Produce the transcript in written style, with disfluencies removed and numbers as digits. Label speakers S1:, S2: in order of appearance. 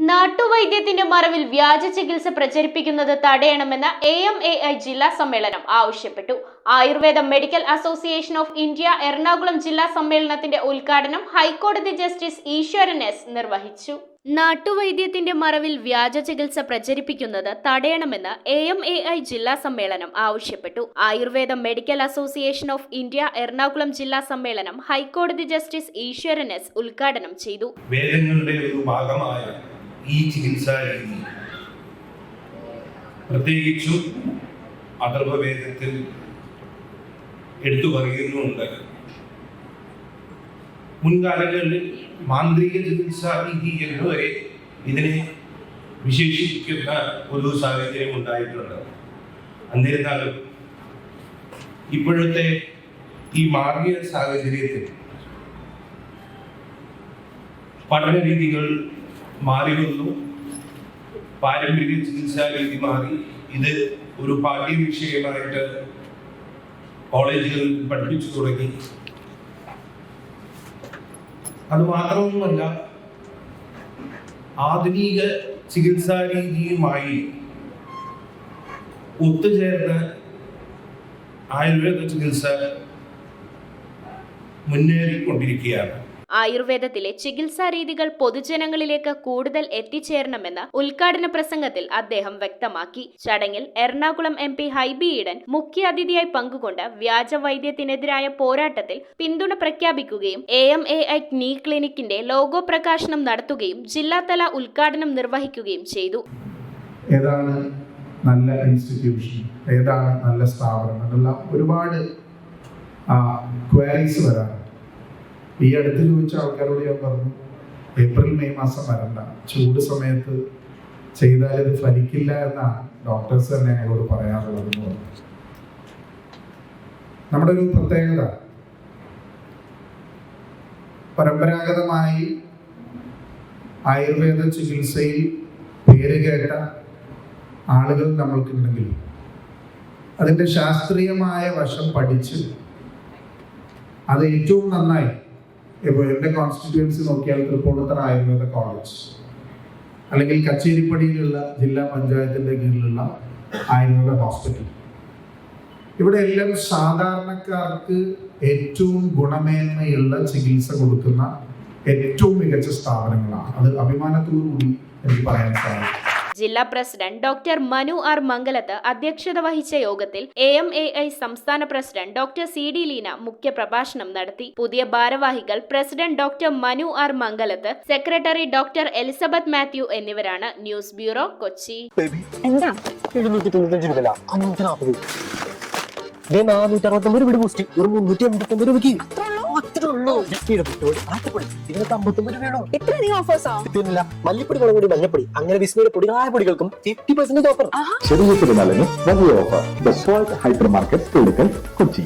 S1: നാട്ടുവൈദ്യത്തിന്റെ മറവിൽ വ്യാജ ചികിത്സ പ്രചരിപ്പിക്കുന്നത് തടയണമെന്ന് AMAI ജില്ലാ സമ്മേളനം ആവശ്യപ്പെട്ടു. Ayurveda medical association of India Ernakulam ജില്ലാ സമ്മേളനത്തിന്റെ ഉദ്ഘാടനം ഹൈക്കോടതി ജസ്റ്റിസ് ഈശ്വരൻ S നിർവഹിച്ചു. നാട്ടുവൈദ്യത്തിന്റെ മറവിൽ വ്യാജ ചികിത്സ പ്രചരിപ്പിക്കുന്നത് തടയണമെന്ന് AMAI ജില്ലാ സമ്മേളനം ആവശ്യപ്പെട്ടു. Ayurveda medical association of India Ernakulam ജില്ലാ സമ്മേളനം ഹൈക്കോടതി ജസ്റ്റിസ് ഈശ്വരൻ S ഉദ്ഘാടനം ചെയ്തു.
S2: വേദങ്ങളുടെ ഒരു ഭാഗമായ ഈ ചികിത്സാ രീതി പ്രത്യേകിച്ചും അഥർവവേദത്തിൽ എടുത്തു പറയുന്നുണ്ട്. മുൻകാലങ്ങളിൽ മാന്ത്രിക ചികിത്സാ രീതി എന്നുവരെ ഇതിനെ വിശേഷിപ്പിക്കുന്ന ഒരു സാഹചര്യം ഉണ്ടായിട്ടുണ്ട്. എന്നിരുന്നാലും ഇപ്പോഴത്തെ ഈ മാറിയ സാഹചര്യത്തിൽ പഠന രീതികൾ മാറി വന്നു. പാരമ്പര്യ ചികിത്സാ രീതി മാറി. ഇത് ഒരു പാഠ്യവിഷയമായിട്ട് കോളേജുകളിൽ പഠിപ്പിച്ചു തുടങ്ങി. അതുമാത്രവുമല്ല, ആധുനിക ചികിത്സാ രീതിയുമായി ഒത്തുചേർന്ന് ആയുർവേദ ചികിത്സ മുന്നേറിക്കൊണ്ടിരിക്കുകയാണ്.
S1: ആയുർവേദത്തിലെ ചികിത്സാ രീതികൾ പൊതുജനങ്ങളിലേക്ക് കൂടുതൽ എത്തിച്ചേരണമെന്ന് ഉദ്ഘാടന പ്രസംഗത്തിൽ അദ്ദേഹം വ്യക്തമാക്കി. ചടങ്ങിൽ എറണാകുളം MP ഹൈബി ഈഡൻ മുഖ്യാതിഥിയായി പങ്കുകൊണ്ട് വ്യാജവൈദ്യത്തിനെതിരായ പോരാട്ടത്തിൽ പിന്തുണ പ്രഖ്യാപിക്കുകയും AMAI knee ക്ലിനിക്കിന്റെ ലോഗോ പ്രകാശനം നടത്തുകയും ജില്ലാതല ഉദ്ഘാടനം നിർവഹിക്കുകയും ചെയ്തു.
S3: ഏതാണ് നല്ല ഇൻസ്റ്റിറ്റ്യൂഷൻ, ഏതാണ് നല്ല സ്ഥാപനം എന്നുള്ള ഒരുപാട് ക്വയറീസ് വരാറുണ്ട്. ഈ അടുത്ത് ചോദിച്ച ആൾക്കാരോട് ഞാൻ പറഞ്ഞു, ഏപ്രിൽ മെയ് മാസം വരണ്ട, ചൂട് സമയത്ത് ചെയ്താൽ ഇത് ഫലിക്കില്ല എന്നാണ് ഡോക്ടേഴ്സ് തന്നെ ഞങ്ങളോട് പറയാറുള്ളതെന്ന് പറഞ്ഞു. നമ്മുടെ ഒരു പ്രത്യേകത, പരമ്പരാഗതമായി ആയുർവേദ ചികിത്സയിൽ പേര് കേട്ട ആളുകൾ നമ്മൾക്കുണ്ടെങ്കിലും അതിൻ്റെ ശാസ്ത്രീയമായ വശം പഠിച്ച് അത് ഏറ്റവും നന്നായി, ഇപ്പോൾ എൻ്റെ കോൺസ്റ്റിറ്റ്യുവൻസി നോക്കിയാൽ തൃപ്പൂണിത്തുറ ആയുർവേദ കോളേജ്, അല്ലെങ്കിൽ കച്ചേരിപ്പടിയിലുള്ള ജില്ലാ പഞ്ചായത്തിൻ്റെ കീഴിലുള്ള ആയുർവേദ ഹോസ്പിറ്റൽ, ഇവിടെ എല്ലാം സാധാരണക്കാർക്ക് ഏറ്റവും ഗുണമേന്മയുള്ള ചികിത്സ കൊടുക്കുന്ന ഏറ്റവും മികച്ച സ്ഥാപനങ്ങളാണ്. അത് അഭിമാനത്തോടു കൂടി എനിക്ക് പറയാൻ സാധിക്കും.
S1: ജില്ലാ പ്രസിഡന്റ് ഡോക്ടർ മനു R മംഗലത്ത് അധ്യക്ഷത വഹിച്ച യോഗത്തിൽ AMAI സംസ്ഥാന പ്രസിഡന്റ് ഡോക്ടർ CD ലീന മുഖ്യപ്രഭാഷണം നടത്തി. പുതിയ ഭാരവാഹികൾ പ്രസിഡന്റ് ഡോക്ടർ മനു R മംഗലത്ത്, സെക്രട്ടറി ഡോക്ടർ എലിസബത്ത് മാത്യു എന്നിവരാണ്. News bureau, Kochi.
S4: മല്ലിപ്പൊടി, മുളകുപൊടി, മഞ്ഞപ്പൊടി അങ്ങനെ വിസ്മയുടെ പൊടിയായ പൊടികൾക്കും 50% ഓഫർ.
S5: ചെറിയ പെരുന്നാളിന് വലിയ offer. The salt hyper market, Kochi.